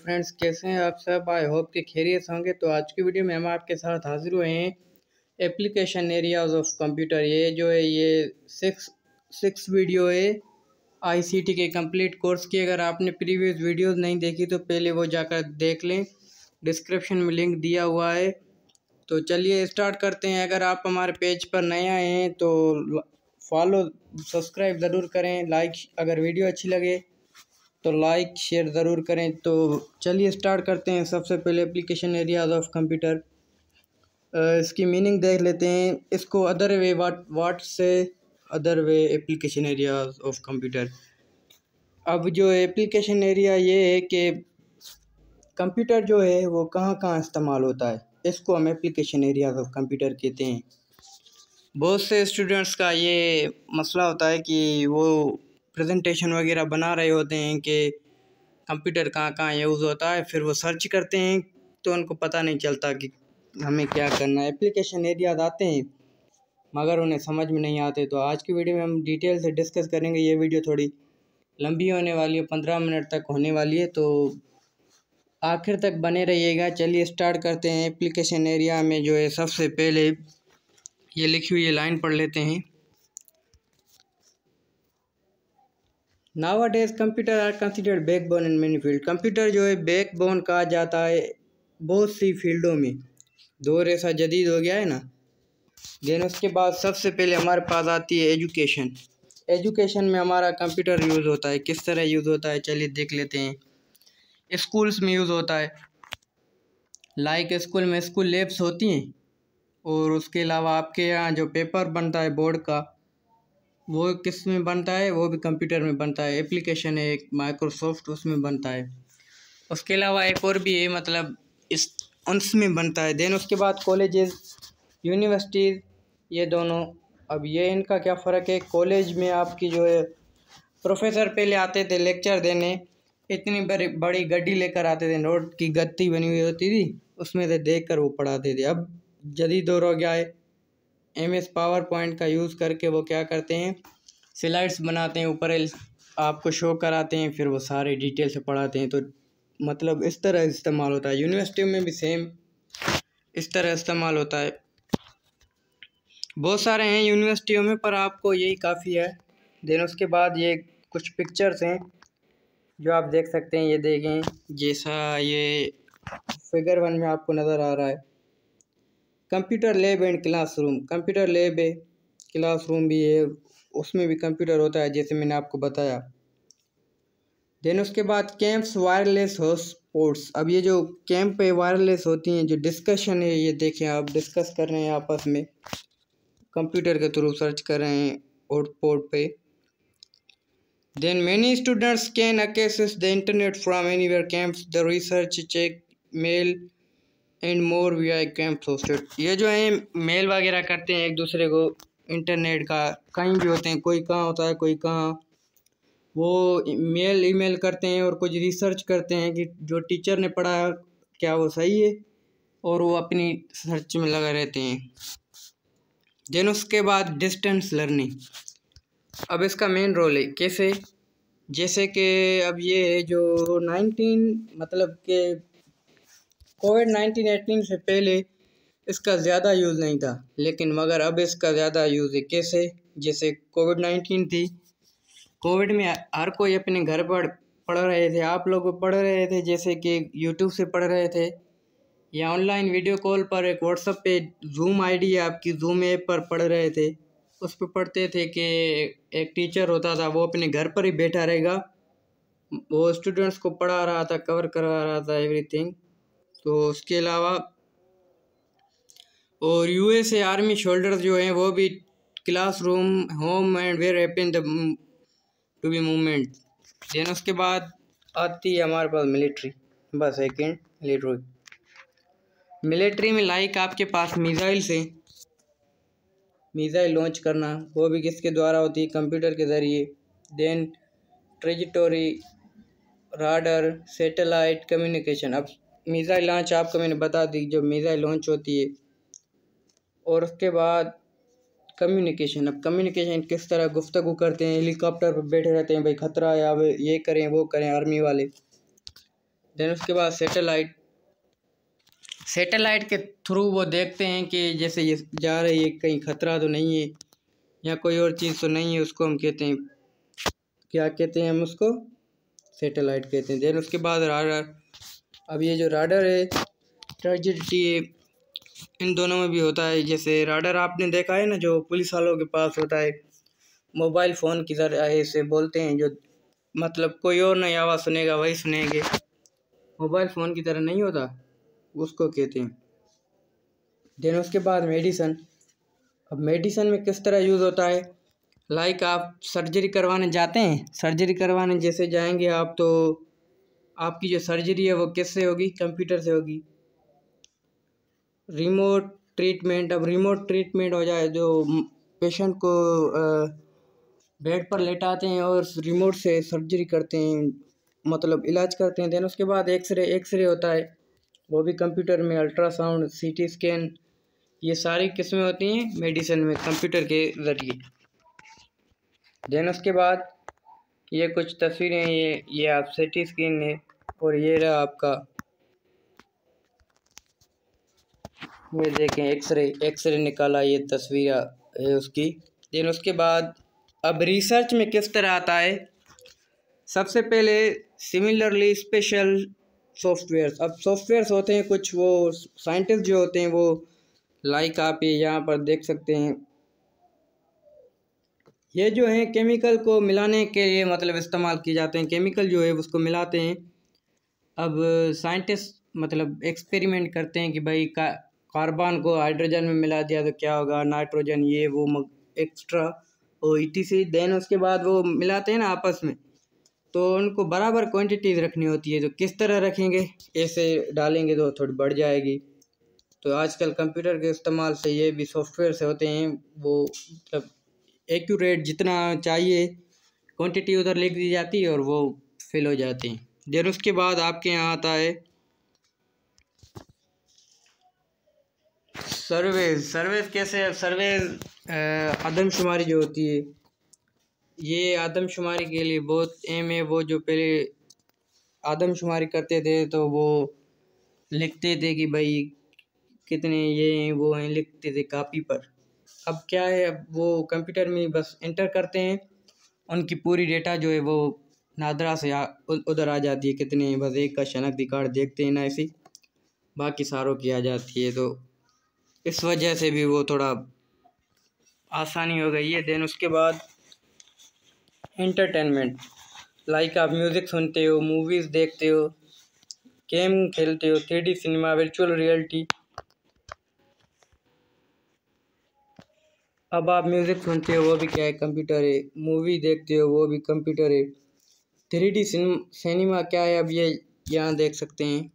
Friends, कैसे हैं आप सब। आई होप कि खैरियत से होंगे। तो आज की वीडियो में हम आपके साथ हाजिर हुए हैं एप्लीकेशन एरियाज ऑफ कंप्यूटर। ये जो है ये सिक्स वीडियो है आईसीटी के कंप्लीट कोर्स की। अगर आपने प्रीवियस वीडियोस नहीं देखी तो पहले वो जाकर देख लें, डिस्क्रिप्शन में लिंक दिया हुआ है। तो चलिए स्टार्ट करते हैं। अगर आप हमारे पेज पर नए आए हैं तो फॉलो सब्सक्राइब ज़रूर करें, लाइक अगर वीडियो अच्छी लगे तो लाइक शेयर ज़रूर करें। तो चलिए स्टार्ट करते हैं। सबसे पहले एप्लीकेशन एरियाज ऑफ कंप्यूटर, इसकी मीनिंग देख लेते हैं। इसको अदर वे वाट से other way application areas of computer. अब जो एप्लीकेशन एरिया ये है कि कंप्यूटर जो है वो कहाँ कहाँ इस्तेमाल होता है, इसको हम एप्लीकेशन एरियाज ऑफ कंप्यूटर कहते हैं। बहुत से स्टूडेंट्स का ये मसला होता है कि वो प्रेजेंटेशन वगैरह बना रहे होते हैं कि कंप्यूटर कहाँ कहाँ यूज़ होता है, फिर वो सर्च करते हैं तो उनको पता नहीं चलता कि हमें क्या करना है। एप्लीकेशन एरियाज आते हैं मगर उन्हें समझ में नहीं आते। तो आज की वीडियो में हम डिटेल से डिस्कस करेंगे। ये वीडियो थोड़ी लंबी होने वाली है, 15 मिनट तक होने वाली है, तो आखिर तक बने रहिएगा। चलिए स्टार्ट करते हैं। एप्लीकेशन एरिया में जो है सबसे पहले ये लिखी हुई लाइन पढ़ लेते हैं। Nowadays computer are considered backbone in many field. Computer जो है बैकबोन कहा जाता है बहुत सी फील्डों में। दौर ऐसा जदीद हो गया है ना। देन उसके बाद सबसे पहले हमारे पास आती है एजुकेशन। एजुकेशन में हमारा कंप्यूटर यूज़ होता है। किस तरह यूज़ होता है चलिए देख लेते हैं। स्कूल्स में यूज़ होता है, लाइक स्कूल में स्कूल लैब्स होती हैं, और उसके अलावा आपके यहाँ जो पेपर बनता है बोर्ड का वो किस में बनता है, वो भी कंप्यूटर में बनता है। एप्लीकेशन है एक माइक्रोसॉफ्ट, उसमें बनता है। उसके अलावा एक और भी है, मतलब इस उसमें बनता है। देन उसके बाद कॉलेजेस, यूनिवर्सिटीज़, ये दोनों। अब ये इनका क्या फ़र्क है। कॉलेज में आपकी जो है प्रोफेसर पहले आते थे लेक्चर देने, इतनी बड़ी गड्डी लेकर आते थे, नोट की गत्ती बनी हुई होती थी, उसमें से देख कर वो पढ़ाते थे। अब जदीद दौर हो गया है, MS पावर पॉइंट का यूज़ करके वो क्या करते हैं, स्लाइड्स बनाते हैं, ऊपर आपको शो कराते हैं, फिर वो सारे डिटेल से पढ़ाते हैं। तो मतलब इस तरह इस्तेमाल होता है। यूनिवर्सिटी में भी सेम इस तरह इस्तेमाल होता है। बहुत सारे हैं यूनिवर्सिटियों में, पर आपको यही काफ़ी है। देन उसके बाद ये कुछ पिक्चर्स हैं जो आप देख सकते हैं। ये देखें, जैसा ये फिगर 1 में आपको नज़र आ रहा है, computer lab and classroom. Computer lab है, क्लासरूम भी है, उसमें भी कंप्यूटर होता है जैसे मैंने आपको बताया। देन उसके बाद कैंप्स, वायरलेस हॉटस्पॉट्स। अब ये जो कैंप है वायरलेस होती हैं, जो डिस्कशन है ये देखें, आप डिस्कस कर रहे हैं आपस में, कंप्यूटर के थ्रू सर्च कर रहे हैं हॉटस्पॉट पे। Then many students can access the internet from anywhere campus, the research check mail and more we camp hosted. ये जो है मेल वगैरह करते हैं एक दूसरे को, इंटरनेट का कहीं भी होते हैं, कोई कहाँ होता है कोई कहाँ, वो मेल ईमेल करते हैं और कुछ रिसर्च करते हैं कि जो टीचर ने पढ़ाया क्या वो सही है, और वो अपनी सर्च में लगा रहते हैं। देन उसके बाद डिस्टेंस लर्निंग। अब इसका मेन रोल है कैसे, जैसे कि अब ये जो 19 मतलब के कोविड-19 से पहले इसका ज़्यादा यूज़ नहीं था, लेकिन मगर अब इसका ज़्यादा यूज़ है। कैसे, जैसे कोविड-19 थी, कोविड में हर कोई अपने घर पर पढ़ रहे थे। आप लोग पढ़ रहे थे जैसे कि यूट्यूब से पढ़ रहे थे, या ऑनलाइन वीडियो कॉल पर एक व्हाट्सएप पे जूम आईडी है आपकी, जूम ऐप पर पढ़ रहे थे। उस पर पढ़ते थे कि एक टीचर होता था, वो अपने घर पर ही बैठा रहेगा, वो स्टूडेंट्स को पढ़ा रहा था, कवर करवा रहा था एवरीथिंग। तो उसके अलावा और USA आर्मी शोल्डर्स जो हैं वो भी classroom, home and where happen the to be movement. Then उसके बाद आती है हमारे पास मिलिट्री। बस सेकेंड मिलिट्री में लाइक आपके पास मिसाइल से मिसाइल लॉन्च करना, वो भी किसके द्वारा होती है, कंप्यूटर के ज़रिए। देन ट्रेजेक्टोरी, राडर, सैटेलाइट कम्युनिकेशन। अब मिसाइल लॉन्च आपको मैंने बता दी, जो मिसाइल लॉन्च होती है। और उसके बाद कम्युनिकेशन। अब कम्युनिकेशन किस तरह गुफ्तगू करते हैं, हेलीकॉप्टर पर बैठे रहते हैं, भाई खतरा है, अब ये करें वो करें आर्मी वाले। देन उसके बाद सैटेलाइट के थ्रू वो देखते हैं कि जैसे ये जा रही है, कहीं खतरा तो नहीं है या कोई और चीज़ तो नहीं है, उसको हम कहते हैं, क्या कहते हैं हम उसको, सैटेलाइट कहते हैं। देन उसके बाद राडार। अब ये जो राडार है, ट्रेजिडिटी है, इन दोनों में भी होता है। जैसे राडार आपने देखा है ना, जो पुलिस वालों के पास होता है, मोबाइल फ़ोन की तरह ऐसे बोलते हैं, जो मतलब कोई और नई आवाज़ सुनेगा वही सुनेंगे, मोबाइल फ़ोन की तरह नहीं होता, उसको कहते हैं। देन उसके बाद मेडिसन। अब मेडिसन में किस तरह यूज़ होता है, लाइक आप सर्जरी करवाने जाते हैं, सर्जरी करवाने जैसे जाएंगे आप, तो आपकी जो सर्जरी है वो किससे होगी, कंप्यूटर से होगी। Remote treatment. अब रिमोट ट्रीटमेंट हो जाए, जो पेशेंट को बेड पर लेटाते हैं और रिमोट से सर्जरी करते हैं, मतलब इलाज करते हैं। देन उसके बाद एक्सरे होता है, वो भी कंप्यूटर में। अल्ट्रासाउंड, सीटी स्कैन, ये सारी किस्में होती हैं मेडिसिन में कंप्यूटर के ज़रिए। देन उसके बाद ये कुछ तस्वीरें, ये आप सीटी स्कैन है, और ये रहा आपका, ये देखें एक्सरे निकाला, ये तस्वीर है उसकी। देन उसके बाद अब रिसर्च में किस तरह आता है, सबसे पहले सिमिलरली स्पेशल सॉफ्टवेयर्स। अब सॉफ्टवेयर्स होते हैं कुछ, वो साइंटिस्ट जो होते हैं वो, लाइक आप ये यहाँ पर देख सकते हैं, ये जो है केमिकल को मिलाने के लिए मतलब इस्तेमाल किए जाते हैं, केमिकल जो है उसको मिलाते हैं। अब साइंटिस्ट मतलब एक्सपेरिमेंट करते हैं कि भाई कार्बन को हाइड्रोजन में मिला दिया तो क्या होगा, नाइट्रोजन ये वो एक्स्ट्रा और ETC। देन उसके बाद वो मिलाते हैं ना आपस में, तो उनको बराबर क्वांटिटीज़ रखनी होती है। तो किस तरह रखेंगे, ऐसे डालेंगे तो थोड़ी बढ़ जाएगी। तो आजकल कंप्यूटर के इस्तेमाल से ये भी सॉफ्टवेयर से होते हैं, वो मतलब एक्यूरेट जितना चाहिए क्वांटिटी उधर लिख दी जाती है और वो फिल हो जाती हैं। देन उसके बाद आपके यहाँ आता है सर्वेज कैसे, सर्वेज आदमशुमारी जो होती है, ये आदमशुमारी के लिए बहुत अहम है। वो जो पहले आदमशुमारी करते थे तो वो लिखते थे कि भाई कितने ये हैं वो हैं, लिखते थे कापी पर। अब क्या है, अब वो कंप्यूटर में बस इंटर करते हैं, उनकी पूरी डेटा जो है वो नादरा से उधर आ जाती है, कितने हैं, बस एक का शनाख्ती कार्ड देखते हैं ना, ऐसी बाकी सारों की आ जाती है। तो इस वजह से भी वो थोड़ा आसानी हो गई है। देन उसके बाद एंटरटेनमेंट, लाइक आप म्यूज़िक सुनते हो, मूवीज़ देखते हो, गेम खेलते हो, 3D सिनेमा, वर्चुअल रियलिटी। अब आप म्यूज़िक सुनते हो वो भी क्या है, कंप्यूटर है, मूवी देखते हो वो भी कंप्यूटर है। 3D सिनेमा क्या है, अब ये यहाँ देख सकते हैं,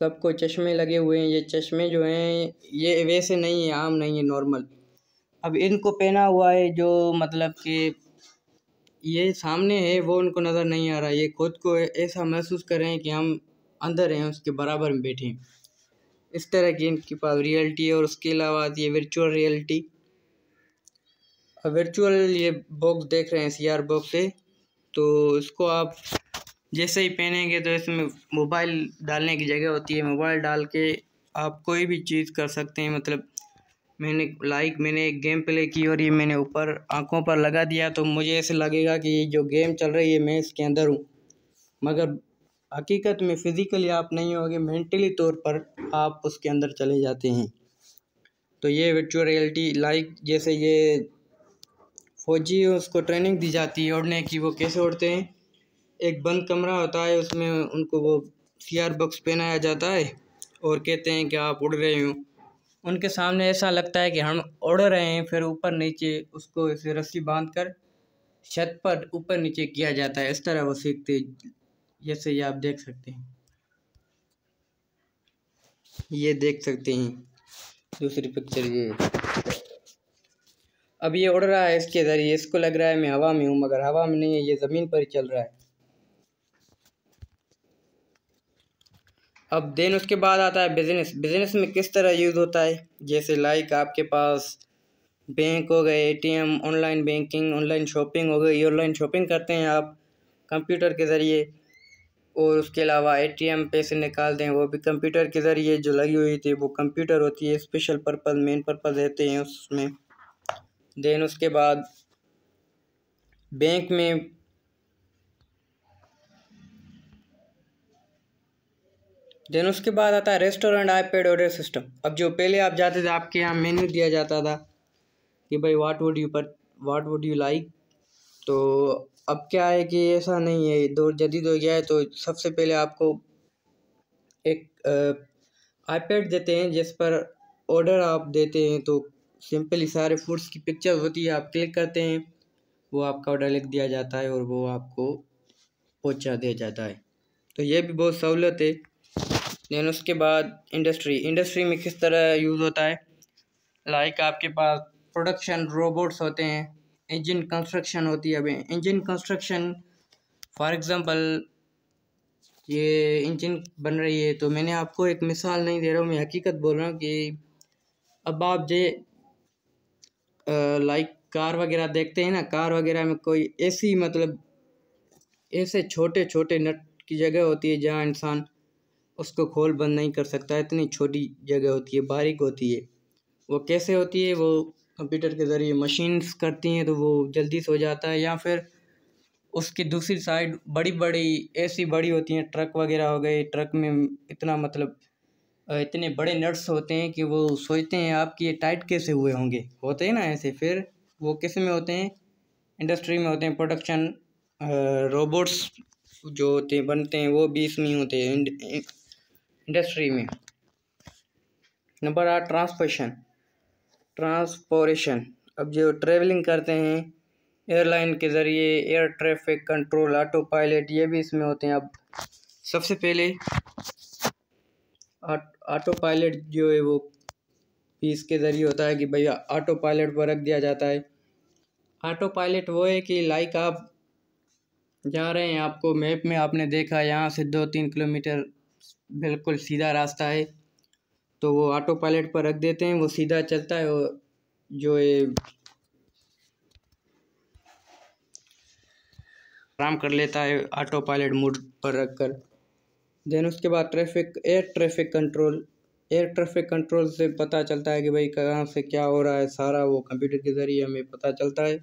सबको चश्मे लगे हुए हैं। ये चश्मे जो हैं ये वैसे नहीं है, आम नहीं है, नॉर्मल। अब इनको पहना हुआ है जो मतलब कि ये सामने है वो उनको नज़र नहीं आ रहा, ये खुद को ऐसा महसूस कर रहे हैं कि हम अंदर हैं, उसके बराबर में बैठे हैं। इस तरह की इनके पास रियलिटी है। और उसके अलावा ये वर्चुअल रियलिटी, वर्चुअल ये बॉक्स देख रहे हैं CR बॉक्स है, तो इसको आप जैसे ही पहनेंगे तो इसमें मोबाइल डालने की जगह होती है, मोबाइल डाल के आप कोई भी चीज़ कर सकते हैं। मतलब मैंने एक गेम प्ले की और ये मैंने ऊपर आँखों पर लगा दिया, तो मुझे ऐसे लगेगा कि ये जो गेम चल रही है मैं इसके अंदर हूँ, मगर हकीकत में फ़िज़िकली आप नहीं होगे, मेंटली तौर पर आप उसके अंदर चले जाते हैं। तो ये वर्चुअल रियलिटी, लाइक जैसे ये फौजी उसको ट्रेनिंग दी जाती है उड़ने की, वो कैसे उड़ते हैं, एक बंद कमरा होता है उसमें उनको वो CR बॉक्स पहनाया जाता है और कहते हैं कि आप उड़ रहे हो, उनके सामने ऐसा लगता है कि हम उड़ रहे हैं, फिर ऊपर नीचे उसको ऐसे रस्सी बांध कर छत पर ऊपर नीचे किया जाता है, इस तरह वो सीखते हैं। जैसे ये आप देख सकते हैं, ये देख सकते हैं दूसरी पिक्चर ये। अब ये उड़ रहा है इसके ज़रिए, इसको लग रहा है मैं हवा में हूँ, मगर हवा में नहीं है, ये ज़मीन पर ही चल रहा है। अब देन उसके बाद आता है बिजनेस में किस तरह यूज़ होता है, जैसे लाइक आपके पास बैंक हो गए, ATM, online banking, online shopping हो गई। ऑनलाइन शॉपिंग करते हैं आप, कंप्यूटर के ज़रिए, और उसके अलावा ATM पैसे निकालते हैं वो भी कंप्यूटर के ज़रिए। जो लगी हुई थी वो कंप्यूटर होती है, स्पेशल पर्पज़ मेन पर्पज़ रहते हैं उसमें। देन उसके बाद बैंक में उसके बाद आता है रेस्टोरेंट आईपैड ऑर्डर सिस्टम। अब जो पहले आप जाते थे आपके यहाँ मेन्यू दिया जाता था कि भाई व्हाट वुड यू लाइक। तो अब क्या है कि ऐसा नहीं है, दौर जदीद हो गया है। तो सबसे पहले आपको एक आईपैड देते हैं जिस पर ऑर्डर आप देते हैं। तो सिंपली सारे फूड्स की पिक्चर होती है, आप क्लिक करते हैं, वो आपका ऑर्डर लिख दिया जाता है और वो आपको पहुंचा दिया जाता है। तो ये भी बहुत सहूलत है। देन उसके बाद इंडस्ट्री में किस तरह यूज़ होता है, लाइक आपके पास प्रोडक्शन रोबोट्स होते हैं, इंजन कंस्ट्रक्शन होती है। अभी इंजन कंस्ट्रक्शन फॉर एग्ज़ाम्पल ये इंजन बन रही है, तो मैंने आपको एक मिसाल नहीं दे रहा हूँ, मैं हकीकत बोल रहा हूँ कि अब आप लाइक कार वगैरह देखते हैं ना, कार वगैरह में कोई ऐसी मतलब ऐसे छोटे छोटे नट की जगह होती है जहाँ इंसान उसको खोल बंद नहीं कर सकता, इतनी छोटी जगह होती है, बारीक होती है। वो कैसे होती है, वो कंप्यूटर के ज़रिए मशीन्स करती हैं तो वो जल्दी से हो जाता है। या फिर उसकी दूसरी साइड बड़ी बड़ी ऐसी बड़ी होती हैं, ट्रक वगैरह हो गए, ट्रक में इतना मतलब इतने बड़े नट्स होते हैं कि वो सोचते हैं आप कि ये टाइट कैसे हुए होते हैं ना ऐसे। फिर वो किस में होते हैं, इंडस्ट्री में होते हैं। प्रोडक्शन रोबोट्स जो होते हैं बनते हैं वो भी इसमें होते हैं इंडस्ट्री में। Number 8 transportation. अब जो ट्रेवलिंग करते हैं एयरलाइन के ज़रिए, air traffic control, auto pilot, ये भी इसमें होते हैं। अब सबसे पहले ऑटो पायलट जो है वो इसके ज़रिए होता है कि भैया ऑटो पायलट पर रख दिया जाता है। ऑटो पायलट वो है कि लाइक आप जा रहे हैं, आपको मैप में आपने देखा यहाँ से 2-3 किलोमीटर बिल्कुल सीधा रास्ता है, तो वो ऑटो पायलट पर रख देते हैं, वो सीधा चलता है और जो है आराम कर लेता है ऑटो पायलट मोड पर रख कर। देन उसके बाद एयर ट्रैफिक कंट्रोल से पता चलता है कि भाई कहाँ से क्या हो रहा है, सारा वो कंप्यूटर के ज़रिए हमें पता चलता है।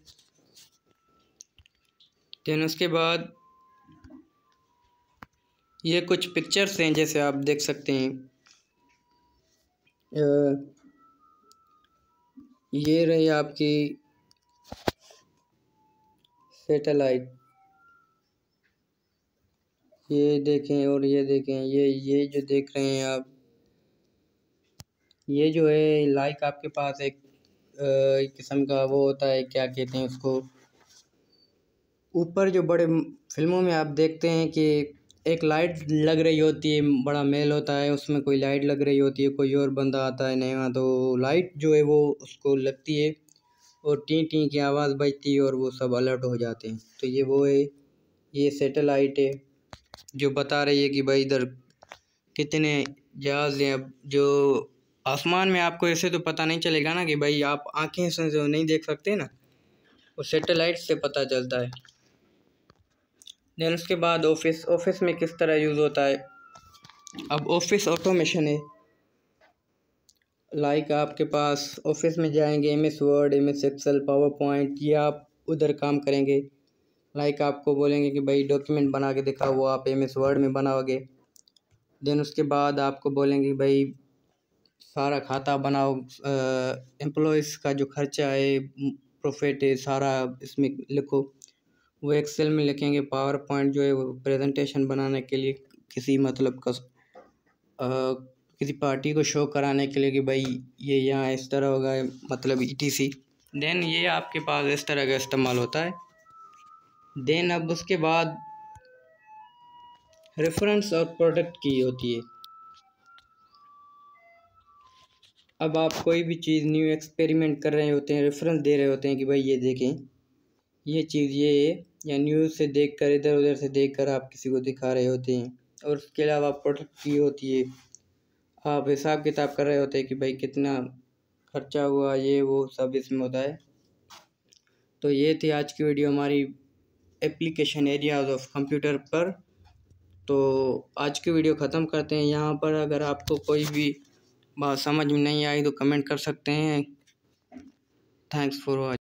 देन उसके बाद ये कुछ पिक्चर्स हैं जैसे आप देख सकते हैं, ये रही आपकी सैटेलाइट, ये देखें और ये देखें, ये जो देख रहे हैं आप, ये जो है लाइक आपके पास एक किस्म का वो होता है, क्या कहते हैं उसको, ऊपर जो बड़े फिल्मों में आप देखते हैं कि एक लाइट लग रही होती है, बड़ा महल होता है उसमें कोई लाइट लग रही होती है, कोई और बंदा आता है नया, तो लाइट जो है वो उसको लगती है और टी टी की आवाज़ बजती है और वो सब अलर्ट हो जाते हैं। तो ये वो है, ये सैटेलाइट है जो बता रही है कि भाई इधर कितने जहाज़ हैं। अब जो आसमान में आपको ऐसे तो पता नहीं चलेगा ना कि भाई आप आँखें से जो नहीं देख सकते ना, वो सैटेलाइट से पता चलता है। देन उसके बाद ऑफिस में किस तरह यूज़ होता है। अब ऑफिस ऑटोमेशन है, लाइक आपके पास ऑफिस में जाएंगे, MS Word, MS Excel, PowerPoint, ये आप उधर काम करेंगे। लाइक आपको बोलेंगे कि भाई डॉक्यूमेंट बना के दिखाओ, वो आप MS वर्ड में बनाओगे। देन उसके बाद आपको बोलेंगे भाई सारा खाता बनाओ, एम्प्लॉयज़ का जो खर्चा है, प्रॉफिट है, सारा इसमें लिखो, वो एक्सेल में लिखेंगे। पावर पॉइंट जो है वो प्रेजेंटेशन बनाने के लिए, किसी मतलब का किसी पार्टी को शो कराने के लिए कि भाई ये यहाँ इस तरह होगा, मतलब ETC। देन ये आपके पास इस तरह का इस्तेमाल होता है। देन अब उसके बाद रेफरेंस और प्रोडक्ट की होती है। अब आप कोई भी चीज़ न्यू एक्सपेरिमेंट कर रहे होते हैं, रेफरेंस दे रहे होते हैं कि भाई ये देखें, ये चीज़ ये है, या न्यूज़ से देखकर, इधर उधर से देखकर आप किसी को दिखा रहे होते हैं। और उसके अलावा प्रोडक्ट की होती है, आप हिसाब किताब कर रहे होते हैं कि भाई कितना खर्चा हुआ, ये वो सब इसमें होता है। तो ये थी आज की वीडियो हमारी। एप्लीकेशन एरियाज ऑफ कंप्यूटर पर। तो आज की वीडियो ख़त्म करते हैं यहाँ पर। अगर आपको कोई भी बात समझ में नहीं आई तो कमेंट कर सकते हैं। Thanks for watching.